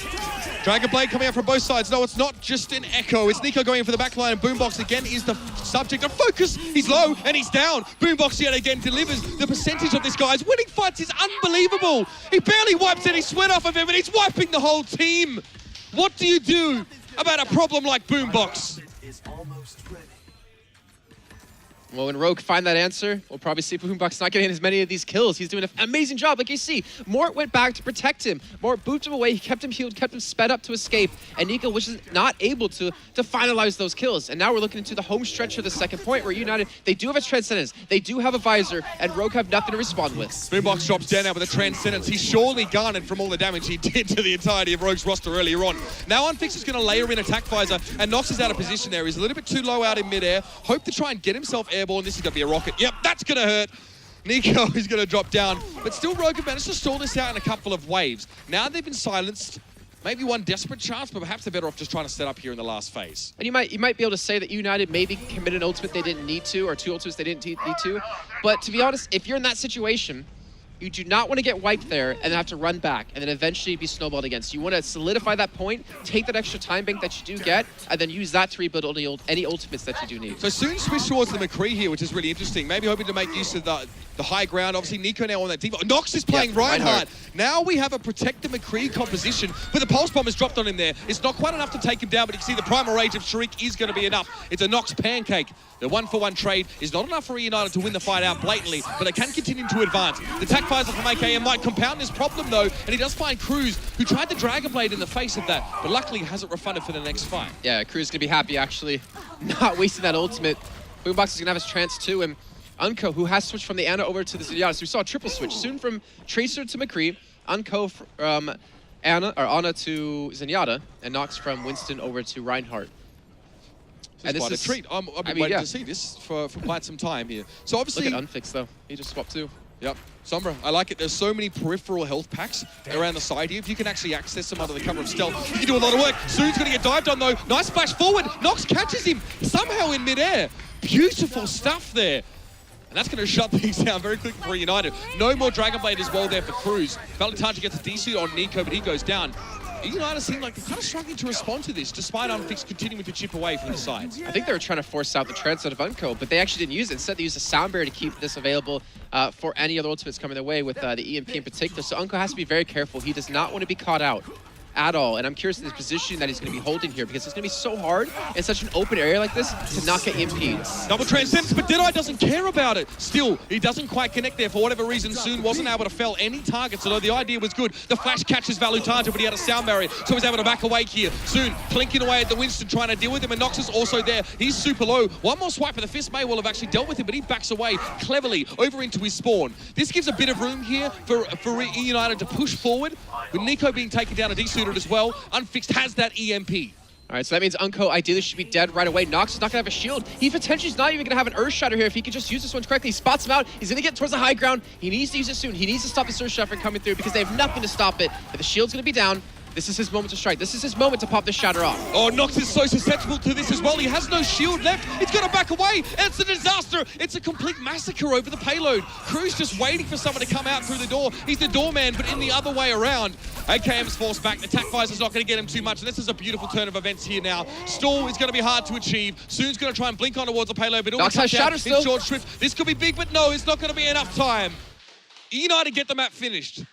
Speaker 1: Dragon Blade coming out from both sides. No, it's not just an echo. It's NiCO going in for the backline, and Boombox again is the subject of focus. He's low, and he's down. Boombox yet again delivers. The percentage of this guy's winning fights is unbelievable. He barely wipes any sweat off of him, and he's wiping the whole team. What do you do about a problem like Boombox?
Speaker 2: Well, when Rogue find that answer, we'll probably see Boombox not getting as many of these kills. He's doing an amazing job. Like you see, Morte went back to protect him. Morte booped him away. He kept him healed, kept him sped up to escape. And NiCO was not able to finalize those kills. And now we're looking into the home stretch of the second point where eUnited, they do have a Transcendence. They do have a Visor, and Rogue have nothing to respond with.
Speaker 1: Boombox drops down now with a Transcendence. He's surely garnered from all the damage he did to the entirety of Rogue's roster earlier on. Now uNFixed is going to layer in Attack Visor, and Nox is out of position there. He's a little bit too low out in midair. Hope to try and get himself airborne. This is going to be a rocket. Yep, that's going to hurt. NiCO is going to drop down, but still Rogue have managed to stall this out in a couple of waves. Now they've been silenced. Maybe one desperate chance, but perhaps they're better off just trying to set up here in the last phase.
Speaker 2: And you might be able to say that eUnited maybe committed an ultimate they didn't need to, or 2 ultimates they didn't need to. But to be honest, if you're in that situation, you do not want to get wiped there and then have to run back and then eventually be snowballed against. You want to solidify that point, take that extra time bank that you do get, and then use that to rebuild any ultimates that you do need.
Speaker 1: So soon switch towards the McCree here, which is really interesting. Maybe hoping to make use of the high ground. Obviously, NiCO now on that deep. Nox is playing Reinhardt. Now we have a protected McCree composition, but the Pulse Bomb has dropped on him there. It's not quite enough to take him down, but you can see the Primal Rage of sharyk is going to be enough. It's a Nox pancake. The 1-for-1 trade is not enough for eUnited to win the fight out blatantly, but they can continue to advance. The attack visor from AKM might compound this problem though, and he does find Kruise, who tried the Dragon Blade in the face of that, but luckily hasn't refunded for the next fight.
Speaker 2: Yeah, Kruise is going to be happy actually, not wasting that ultimate. Boombox is going to have his trance too, and uNKOE, who has switched from the Ana over to the Zenyatta. So we saw a triple switch soon from Tracer to McCree, uNKOE from Ana to Zenyatta, and Nox from Winston over to Reinhardt.
Speaker 1: And this is a treat. I've been waiting to see this for quite some time here. So obviously,
Speaker 2: look at uNFixed though. He just swapped too.
Speaker 1: Yep. Sombra, I like it. There's so many peripheral health packs around the side here. If you can actually access them under the cover of stealth, you can do a lot of work. Soon's going to get dived on though. Nice splash forward. Nox catches him somehow in midair. Beautiful stuff there. And that's going to shut things down very quickly for eUnited. No more Dragon Blade as well there for Kruise. Vallutaja gets a DC on NiCO, but he goes down. eUnited seem like they're kind of struggling to respond to this, despite uNFixed continuing to chip away from the sides. I
Speaker 2: think they were trying to force out the transcend of uNKOE, but they actually didn't use it. Instead, they used a sound barrier to keep this available for any other ultimates coming their way, with the EMP in particular. So uNKOE has to be very careful. He does not want to be caught out at all, and I'm curious of the position that he's going to be holding here, because it's going to be so hard in such an open area like this to not get EMP'd.
Speaker 1: Double transcendence, but Deadeye doesn't care about it. Still, he doesn't quite connect there for whatever reason. Soon wasn't able to fell any targets, although the idea was good. The flash catches vallutaja, but he had a sound barrier, so he's able to back away here. Soon, plinking away at the Winston, trying to deal with him, and Nox is also there. He's super low. One more swipe, and the fist may well have actually dealt with him, but he backs away cleverly over into his spawn. This gives a bit of room here for eUnited to push forward, with NiCO being taken down and desuited as well. uNFixed has that EMP.
Speaker 2: All right, so that means uNKOE ideally should be dead right away. Nox is not going to have a shield. He potentially is not even going to have an Earth Shatter here if he could just use this one correctly. He spots him out. He's going to get towards the high ground. He needs to use it soon. He needs to stop this Earth Shatter from coming through, because they have nothing to stop it. But the shield's going to be down. This is his moment to strike. This is his moment to pop this shatter off.
Speaker 1: Oh, Nox is so susceptible to this as well. He has no shield left. He's got to back away, and it's a disaster. It's a complete massacre over the payload. Kruise just waiting for someone to come out through the door. He's the doorman, but in the other way around. AKM's forced back. Attack Visor's not going to get him too much. And this is a beautiful turn of events here now. Stall is going to be hard to achieve. Soon's going to try and blink on towards the payload, but
Speaker 2: Nox has shatter still.
Speaker 1: Short shrift. This could be big, but no, it's not going to be enough time. eUnited get the map finished.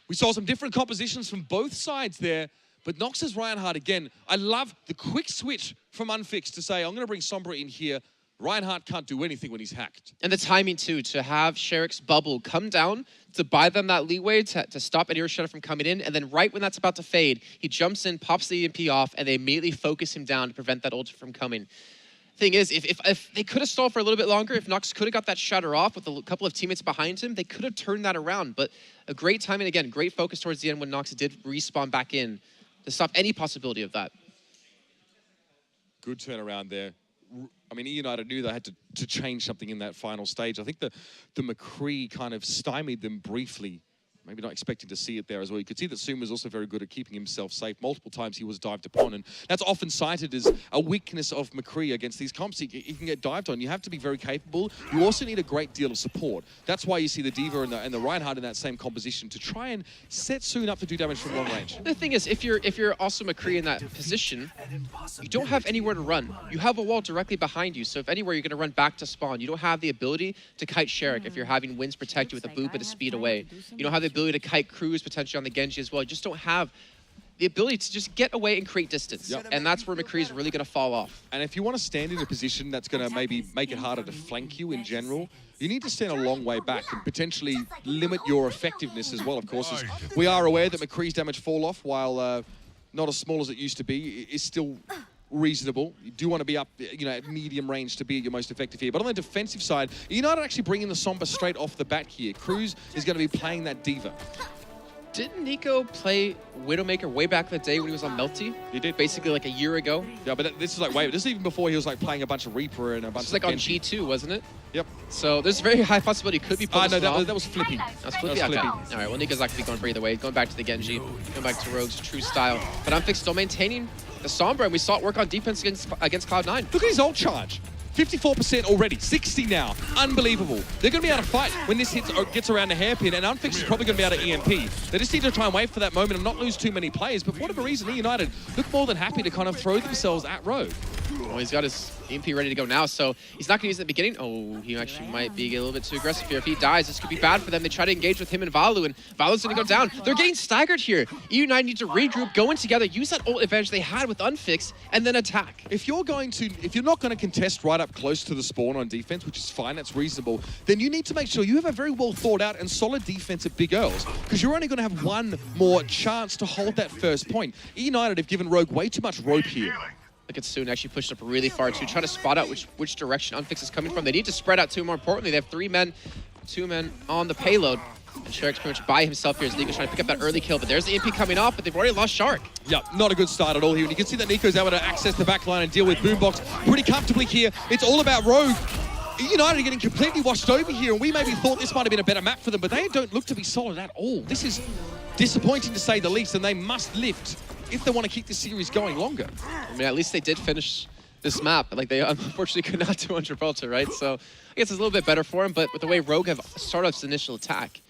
Speaker 1: We saw some different compositions from both sides there. But Nox's Reinhardt, again, I love the quick switch from uNFixed to say, I'm going to bring Sombra in here. Reinhardt can't do anything when he's hacked.
Speaker 2: And the timing, too, to have sharyk's bubble come down, to buy them that leeway to stop an Earth Shatter from coming in, and then right when that's about to fade, he jumps in, pops the EMP off, and they immediately focus him down to prevent that ult from coming. Thing is, if they could have stalled for a little bit longer, if Nox could have got that shatter off with a couple of teammates behind him, they could have turned that around. But a great timing, again, great focus towards the end when Nox did respawn back in to stop any possibility of that.
Speaker 1: Good turnaround there. I mean, eUnited knew they had to change something in that final stage. I think the McCree kind of stymied them briefly. Maybe not expecting to see it there as well. You could see that Soon was also very good at keeping himself safe. Multiple times he was dived upon, and that's often cited as a weakness of McCree against these comps. He can get dived on. You have to be very capable. You also need a great deal of support. That's why you see the D.Va and the Reinhardt in that same composition to try and set Soon up to do damage from long range.
Speaker 2: The thing is, if you're also McCree in that position, you don't have anywhere to run. You have a wall directly behind you, so if anywhere you're going to run back to spawn, you don't have the ability to kite sharyk if you're having winz protect you with a boop at a speed away. You don't have the ability to kite Kruise potentially on the Genji as well. You just don't have the ability to just get away and create distance.
Speaker 1: Yep.
Speaker 2: And that's where McCree is really going to fall off.
Speaker 1: And if you want to stand in a position that's going to maybe make it harder to flank you in general, you need to stand a long way back and potentially limit your effectiveness as well, of course. As we are aware that McCree's damage fall off, while not as small as it used to be, is still reasonable. You do want to be up, at medium range to be your most effective here. But on the defensive side, United actually bringing the Sombra straight off the bat here. Kruise is going to be playing that D.Va.
Speaker 2: Didn't NiCO play Widowmaker way back in the day when he was on Melty?
Speaker 1: He did.
Speaker 2: Basically like a year ago.
Speaker 1: Yeah, but this is like this is even before he was like playing a bunch of Reaper and a bunch
Speaker 2: This
Speaker 1: of
Speaker 2: was like on
Speaker 1: Genji.
Speaker 2: G2, wasn't it?
Speaker 1: Yep.
Speaker 2: So there's a very high possibility he could be pulling
Speaker 1: no,
Speaker 2: this off.
Speaker 1: that was Flippy.
Speaker 2: That's Flippy. Okay. All right, well, NiCO's not going to be going for either way. Going back to the Genji, going back to Rogue's true style. But uNFixed still maintaining the Sombra, and we saw it work on defense against Cloud9.
Speaker 1: Look at his ult charge. 54% already, 60 now. Unbelievable. They're going to be able to fight when this gets around the hairpin, and uNFixed is probably going to be able to EMP. They just need to try and wait for that moment and not lose too many players, but for whatever reason, eUnited look more than happy to kind of throw themselves at Rogue.
Speaker 2: Well, he's got his EMP ready to go now, so he's not going to use it at the beginning. Oh, he actually might be a little bit too aggressive here. If he dies, this could be bad for them. They try to engage with him and Valu, and Valu's going to go down. They're getting staggered here. eUnited need to regroup, go in together, use that ult advantage they had with uNFixed, and then attack.
Speaker 1: If you're not going to contest right up close to the spawn on defense, which is fine, that's reasonable, then you need to make sure you have a very well thought out and solid defense at Big Earls, because you're only going to have one more chance to hold that first point. eUnited have given Rogue way too much rope here.
Speaker 2: Look at Soon actually pushed up really far too, trying to spot out which direction uNFixed is coming from. They need to spread out too. More importantly, they have 3 men, 2 men on the payload. And sharyk's pretty much by himself here as NiCO's trying to pick up that early kill, but there's the EMP coming off, but they've already lost sharyk.
Speaker 1: Yeah, not a good start at all here. And you can see that NiCO's able to access the back line and deal with Boombox pretty comfortably here. It's all about Rogue. United are getting completely washed over here, and we maybe thought this might have been a better map for them, but they don't look to be solid at all. This is disappointing to say the least, and they must lift if they want to keep this series going longer.
Speaker 2: I mean, at least they did finish this map. Like, they unfortunately could not do on Gibraltar, right? So I guess it's a little bit better for him, but with the way Rogue have started off this initial attack,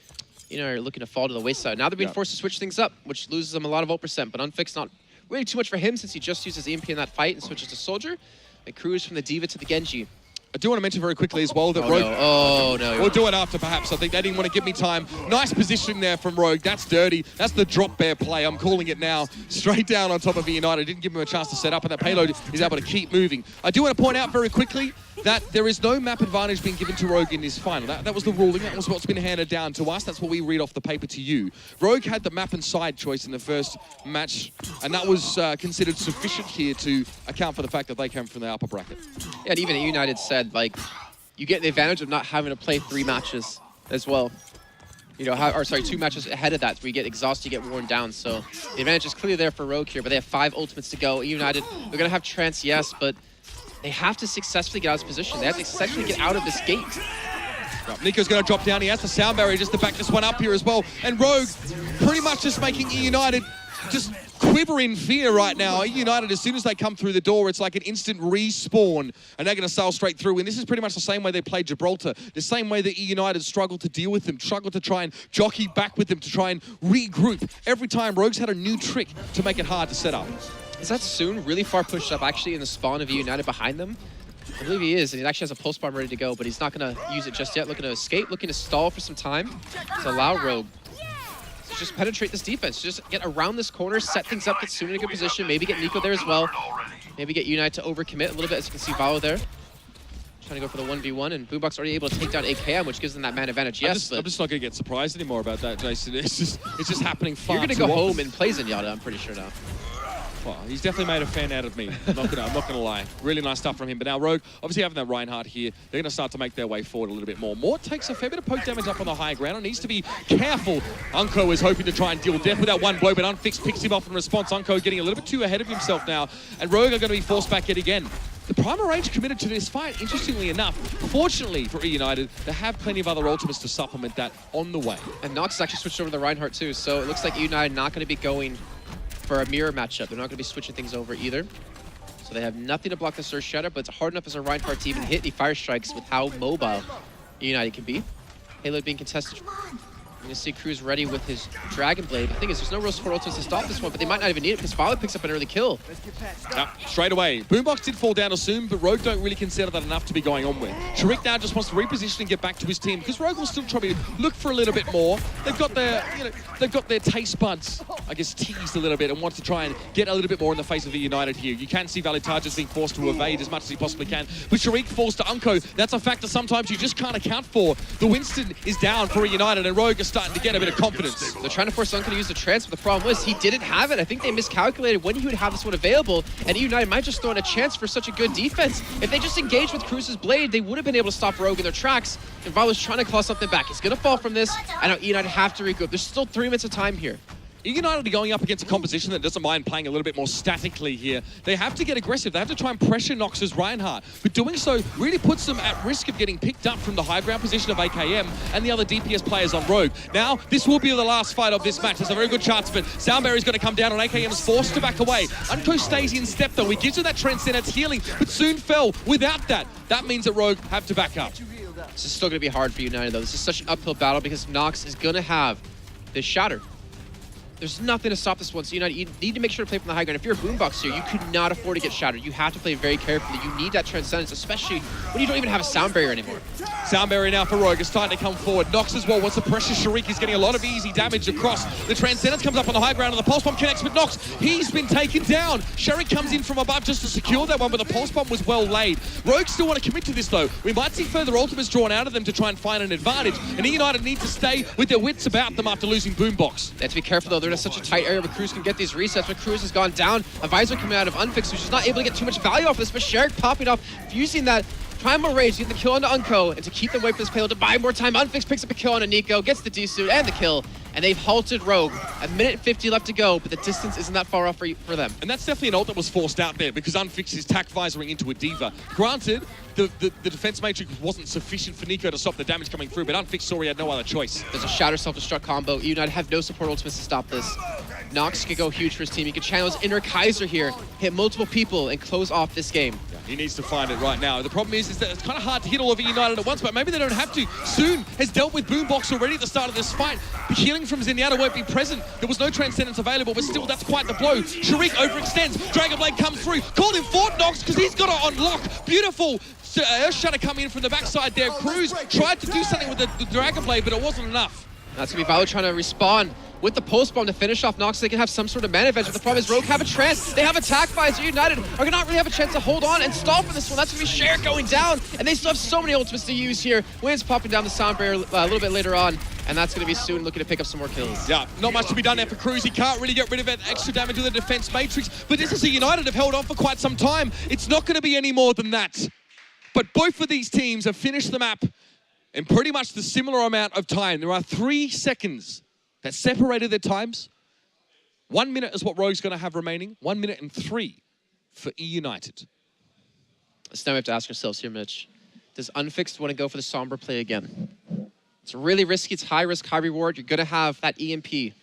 Speaker 2: are looking to fall to the wayside. Now they're being forced to switch things up, which loses them a lot of ult percent, but uNFixed not really too much for him since he just used his EMP in that fight and switches to Soldier. They cruise from the D.Va to the Genji.
Speaker 1: I do want to mention very quickly as well that Rogue...
Speaker 2: No. Oh, no.
Speaker 1: We'll do it after, perhaps. I think they didn't want to give me time. Nice positioning there from Rogue. That's dirty. That's the drop bear play. I'm calling it now. Straight down on top of eUnited. Didn't give him a chance to set up, and that payload is able to keep moving. I do want to point out very quickly that there is no map advantage being given to Rogue in this final. That was the ruling. That was what's been handed down to us. That's what we read off the paper to you. Rogue had the map and side choice in the first match, and that was considered sufficient here to account for the fact that they came from the upper bracket.
Speaker 2: Yeah, and even eUnited said, like, you get the advantage of not having to play 3 matches as well. 2 matches ahead of that, where you get exhausted, you get worn down. So the advantage is clearly there for Rogue here, but they have 5 ultimates to go. eUnited, they're going to have Trance, yes, but they have to successfully get out of this position. They have to successfully get out of this gate.
Speaker 1: NiCO's going to drop down. He has the sound barrier just to back this one up here as well. And Rogue pretty much just making eUnited just quiver in fear right now. eUnited, as soon as they come through the door, it's like an instant respawn, and they're going to sail straight through. And this is pretty much the same way they played Gibraltar, the same way that eUnited struggled to deal with them, struggled to try and jockey back with them, to try and regroup. Every time, Rogue's had a new trick to make it hard to set up.
Speaker 2: Is that Soon really far pushed up, actually, in the spawn of eUnited behind them? I believe he is, and he actually has a pulse bomb ready to go, but he's not going to use it just yet. Looking to escape, looking to stall for some time to allow Rogue to just penetrate this defense, just get around this corner, set things up, get Soon in a good position, maybe get NiCO there as well, maybe get eUnited to overcommit a little bit, as you can see Valo there. Trying to go for the 1v1, and Boombox already able to take down AKM, which gives them that man advantage. Yes,
Speaker 1: I'm just not going to get surprised anymore about that, Jason. It's just happening far.
Speaker 2: You're going to go home and play Zenyatta, I'm pretty sure now.
Speaker 1: Well, he's definitely made a fan out of me. I'm not gonna lie. Really nice stuff from him. But now Rogue, obviously having that Reinhardt here, they're gonna start to make their way forward a little bit more. Morte takes a fair bit of poke damage up on the high ground and needs to be careful. uNKOE is hoping to try and deal death with that one blow, but uNFixed picks him off in response. uNKOE getting a little bit too ahead of himself now, and Rogue are gonna be forced back yet again. The Primal Rage committed to this fight, interestingly enough. Fortunately for eUnited, they have plenty of other ultimates to supplement that on the way.
Speaker 2: And NoxXX actually switched over to the Reinhardt too, so it looks like eUnited not going to be going for a mirror matchup. They're not going to be switching things over either. So they have nothing to block the Surge Shatter, but it's hard enough as a Reinhardt to even hit any fire strikes with how mobile eUnited can be. Halo being contested. We're going to see Kruise ready with his Dragon Blade. The thing is, there's no real support ultimates to stop this one, but they might not even need it because Violet picks up an early kill.
Speaker 1: Straight away. Boombox did fall down soon, but Rogue don't really consider that enough to be going on with. sharyk now just wants to reposition and get back to his team because Rogue will still try to look for a little bit more. They've got their, they've got their taste buds, I guess, teased a little bit and want to try and get a little bit more in the face of the eUnited here. You can see vallutaja being forced to evade as much as he possibly can, but sharyk falls to uNKOE. That's a factor sometimes you just can't account for. The Winston is down for eUnited and Rogue is starting to get a bit of confidence.
Speaker 2: They're trying to force uNKOE to use the trance, but the problem was he didn't have it. I think they miscalculated when he would have this one available, and eUnited might just throw in a chance for such a good defense. If they just engaged with Kruise's Blade, they would have been able to stop Rogue in their tracks, and Violet's trying to claw something back. He's going to fall from this, and now eUnited have to regroup. There's still 3 minutes of time here.
Speaker 1: eUnited are going up against a composition that doesn't mind playing a little bit more statically here. They have to get aggressive. They have to try and pressure NoxXX's Reinhardt. But doing so really puts them at risk of getting picked up from the high ground position of AKM and the other DPS players on Rogue. Now, this will be the last fight of this match. There's a very good chance of it. Soundberry's going to come down and AKM is forced to back away. uNKOE stays in step though. He gives her that Transcendence healing, but soon fell without that. That means that Rogue have to back up.
Speaker 2: This is still going to be hard for United though. This is such an uphill battle because Nox is going to have this Shatter. There's nothing to stop this one, so you need to make sure to play from the high ground. If you're a Boombox here, you could not afford to get shattered. You have to play very carefully. You need that Transcendence, especially when you don't even have a sound barrier anymore.
Speaker 1: Sound barrier now for Rogue. It's starting to come forward. Nox as well wants to pressure sharyk. He's getting a lot of easy damage across. The Transcendence comes up on the high ground, and the Pulse Bomb connects with Nox. He's been taken down. sharyk comes in from above just to secure that one, but the Pulse Bomb was well laid. Rogue still want to commit to this, though. We might see further ultimates drawn out of them to try and find an advantage, and eUnited need to stay with their wits about them after losing Boombox.
Speaker 2: They have to be careful, though. They're in such a tight area where Kruise can get these resets, but Kruise has gone down. A Visor coming out of uNFixed, who's just not able to get too much value off this, but sharyk popping off, fusing that Primal Rage to get the kill onto uNKOE, and to keep them away from this payload to buy more time. uNFixed picks up a kill on a NiCO, gets the D-suit and the kill, and they've halted Rogue. A minute and 50 left to go, but the distance isn't that far off for them.
Speaker 1: And that's definitely an ult that was forced out there because uNFixed is tack visoring into a D.Va. Granted, the defense matrix wasn't sufficient for NiCO to stop the damage coming through, but uNFixed saw he had no other choice.
Speaker 2: There's a Shatter self-destruct combo. eUnited have no support ultimates to stop this. Nox could go huge for his team. He could channel his inner Kaiser here, hit multiple people, and close off this game.
Speaker 1: Yeah, he needs to find it right now. The problem is that it's kind of hard to hit all of eUnited at once, but maybe they don't have to. Soon has dealt with Boombox already at the start of this fight. The healing from Zenyatta won't be present. There was no Transcendence available, but still, that's quite the blow. sharyk overextends. Dragon Blade comes through. Called him Fort Nox because he's got it on lock. Beautiful. Shatter coming in from the backside there. Kruise tried to do something with the Dragon Blade, but it wasn't enough.
Speaker 2: That's going to be Valo trying to respawn with the Pulse Bomb to finish off Nox so they can have some sort of mana advantage. But the problem is Rogue have a trance. They have attack vibes. eUnited are going to not really have a chance to hold on and stall for this one. That's going to be sharyk going down. And they still have so many ultimates to use here. winz popping down the sound barrier a little bit later on. And that's going to be soon looking to pick up some more kills.
Speaker 1: Yeah, not much to be done there for Kruise. He can't really get rid of that extra damage with the defense matrix. But this is a eUnited have held on for quite some time. It's not going to be any more than that. But both of these teams have finished the map in pretty much the similar amount of time. There are 3 seconds that separated their times. 1 minute is what Rogue's going to have remaining. 1 minute and 3 for eUnited.
Speaker 2: So now we have to ask ourselves here, Mitch. Does uNFixed want to go for the somber play again? It's really risky. It's high risk, high reward. You're going to have that EMP.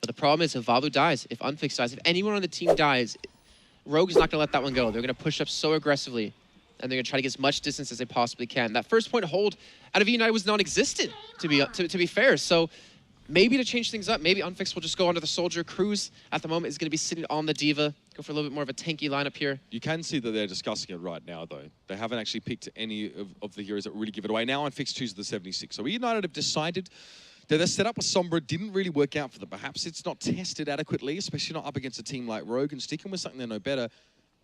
Speaker 2: But the problem is if Valu dies, if uNFixed dies, if anyone on the team dies, Rogue is not going to let that one go. They're going to push up so aggressively, and they're going to try to get as much distance as they possibly can. That first point hold out of eUnited was non-existent, to be fair. So maybe to change things up, maybe uNFixed will just go onto the Soldier. Kruise, at the moment, is going to be sitting on the D.Va. Go for a little bit more of a tanky lineup here.
Speaker 1: You can see that they're discussing it right now, though. They haven't actually picked any of the heroes that really give it away. Now uNFixed chooses the 76. So eUnited have decided that their setup with Sombra didn't really work out for them. Perhaps it's not tested adequately, especially not up against a team like Rogue, and sticking with something they know better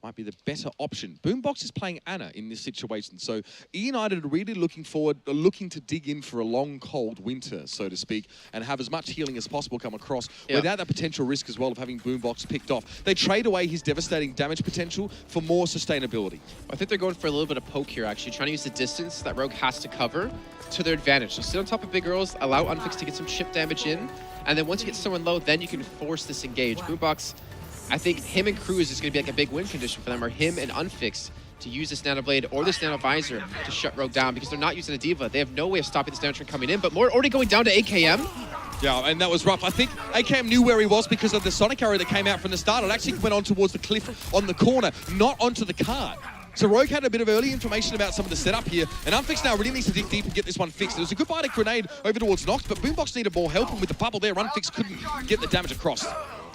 Speaker 1: might be the better option. Boombox is playing Ana in this situation, so eUnited are really looking to dig in for a long, cold winter, so to speak, and have as much healing as possible come across without that potential risk as well of having Boombox picked off. They trade away his devastating damage potential for more sustainability.
Speaker 2: I think they're going for a little bit of poke here, actually, trying to use the distance that Rogue has to cover to their advantage. So sit on top of big girls, allow uNFixed to get some chip damage in, and then once you get someone low, then you can force this engage. Boombox, I think him and Kruise is going to be like a big win condition for them, or him and uNFixed. to use this Nano Blade or this Nano Visor to shut Rogue down because they're not using a Diva. They have no way of stopping this Nano Train coming in, but Morte already going down to AKM.
Speaker 1: Yeah, and that was rough. I think AKM knew where he was because of the Sonic arrow that came out from the start. It actually went on towards the cliff on the corner, not onto the cart. So Rogue had a bit of early information about some of the setup here, and uNFixed now really needs to dig deep and get this one fixed. It was a good bite grenade over towards Nox, but Boombox needed more help, and with the bubble there, uNFixed couldn't get the damage across.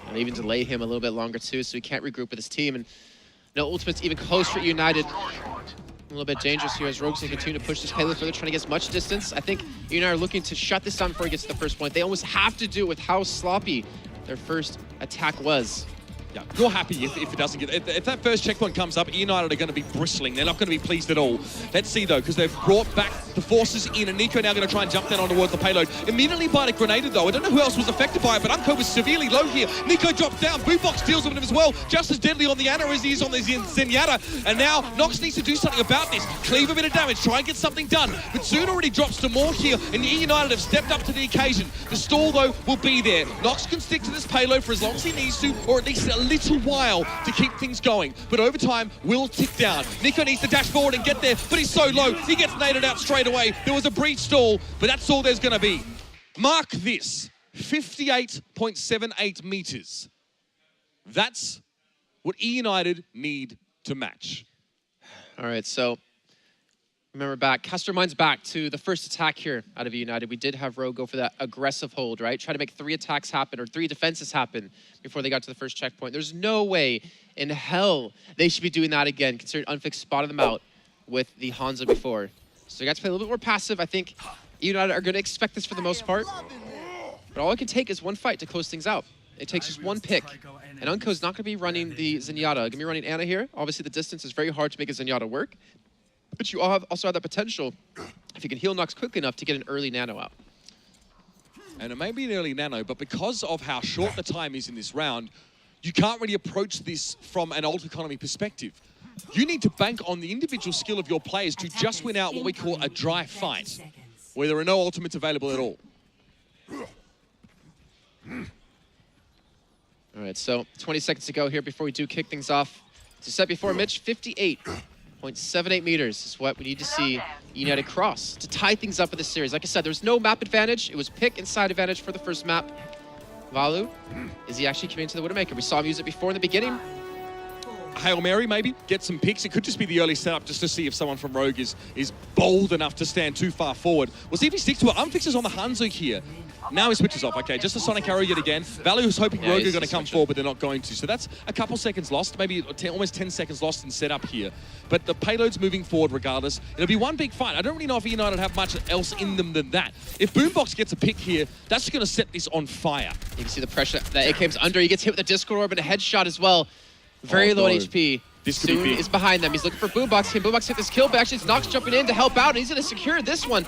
Speaker 2: And even delay him a little bit longer too, so he can't regroup with his team. And no ultimates even close for eUnited. A little bit dangerous here as Rogue's going to continue to push this payload further, trying to get as much distance. I think eUnited are looking to shut this down before he gets to the first point. They almost have to do it with how sloppy their first attack was.
Speaker 1: Yeah, you're happy if it doesn't get... If that first checkpoint comes up, eUnited are going to be bristling. They're not going to be pleased at all. Let's see, though, because they've brought back the forces in, and NiCO now going to try and jump down on towards the payload. Immediately by the grenaded, though. I don't know who else was affected by it, but uNKOE was severely low here. NiCO drops down. Boombox deals with him as well. Just as deadly on the Ana as he is on the Zenyatta. And now Nox needs to do something about this. Cleave a bit of damage. Try and get something done. But Soon already drops to Morte here, and eUnited have stepped up to the occasion. The stall, though, will be there. Nox can stick to this payload for as long as he needs to, or at least a little while to keep things going. But over time will tick down. NiCO needs to dash forward and get there, but he's so low, he gets naded out straight away. There was a brief stall, but that's all there's gonna be. Mark this, 58.78 meters. That's what eUnited need to match.
Speaker 2: All right, so remember back, cast our minds back to the first attack here out of eUnited. We did have Rogue go for that aggressive hold, right? Try to make 3 attacks happen or 3 defenses happen before they got to the first checkpoint. There's no way in hell they should be doing that again, considering uNFixed spotted them out with the Hanzo before. So you got to play a little bit more passive. I think eUnited are going to expect this for the most part. But all it can take is one fight to close things out. It takes just one pick. And uNKOE's not going to be running the Zenyatta. Going to be running Ana here. Obviously, the distance is very hard to make a Zenyatta work. But you also have that potential, if you can heal Nox quickly enough, to get an early nano out.
Speaker 1: And it may be an early nano, but because of how short the time is in this round, you can't really approach this from an ult economy perspective. You need to bank on the individual skill of your players to just win out what we call a dry fight, where there are no ultimates available at all.
Speaker 2: All right, so 20 seconds to go here before we do kick things off. As I said before, Mitch, 58.78 meters is what we need to see eUnited cross to tie things up in this series. Like I said, there's no map advantage. It was pick and side advantage for the first map. Valu, is he actually committing to the Widowmaker? We saw him use it before in the beginning.
Speaker 1: Hail Mary, maybe, get some picks. It could just be the early setup just to see if someone from Rogue is bold enough to stand too far forward. We'll see if he sticks to it. uNFixed is on the Hanzo here. Now he switches off. Okay, just a Sonic arrow yet again. Valu was hoping Rogue are going to come forward, but they're not going to. So that's a couple seconds lost, maybe almost 10 seconds lost in setup here. But the payload's moving forward regardless. It'll be one big fight. I don't really know if eUnited have much else in them than that. If Boombox gets a pick here, that's going to set this on fire.
Speaker 2: You can see the pressure that AKM's under. He gets hit with a Discord Orb and a headshot as well. Very low on HP.
Speaker 1: This could be big.
Speaker 2: Is behind them. He's looking for Boombox. Can Boombox hit this kill? But actually, it's Nox jumping in to help out, and he's going to secure this one.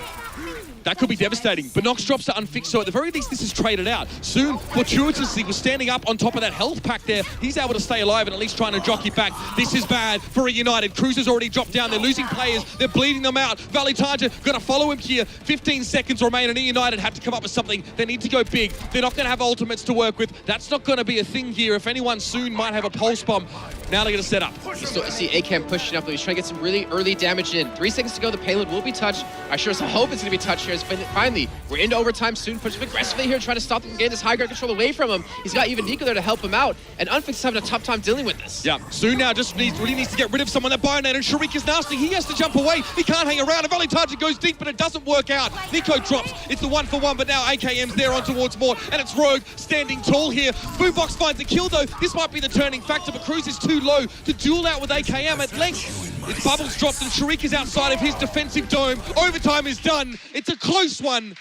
Speaker 1: That could be devastating, but Nox drops to uNFixed, so at the very least this is traded out. Soon, fortuitously, was standing up on top of that health pack there. He's able to stay alive and at least trying to jockey back. This is bad for eUnited. Kruise has already dropped down. They're losing players. They're bleeding them out. vallutaja going to follow him here. 15 seconds remain, and eUnited had to come up with something. They need to go big. They're not going to have ultimates to work with. That's not going to be a thing here. If anyone soon might have a pulse bomb. Now they're going to set up.
Speaker 2: You still see AKM pushing up, though. He's trying to get some really early damage in. 3 seconds to go. The payload will be touched. I sure hope it's going to be touched here. It's finally, we're into overtime. Soon pushes aggressively here, trying to stop him from getting this high ground control away from him. He's got even NiCO there to help him out, and uNFixed is having a tough time dealing with this.
Speaker 1: Yeah, Soon now just really needs to get rid of someone. That Bionator, and sharyk is nasty. He has to jump away. He can't hang around. And vallutaja goes deep, but it doesn't work out. NiCO drops. It's the 1-for-1, but now AKM's there on towards Morte, and it's Rogue standing tall here. Boombox finds a kill, though. This might be the turning factor, but Kruise is too low to duel out with AKM at length. Its bubbles dropped, and sharyk is outside of his defensive dome. Overtime is done. It's a close one.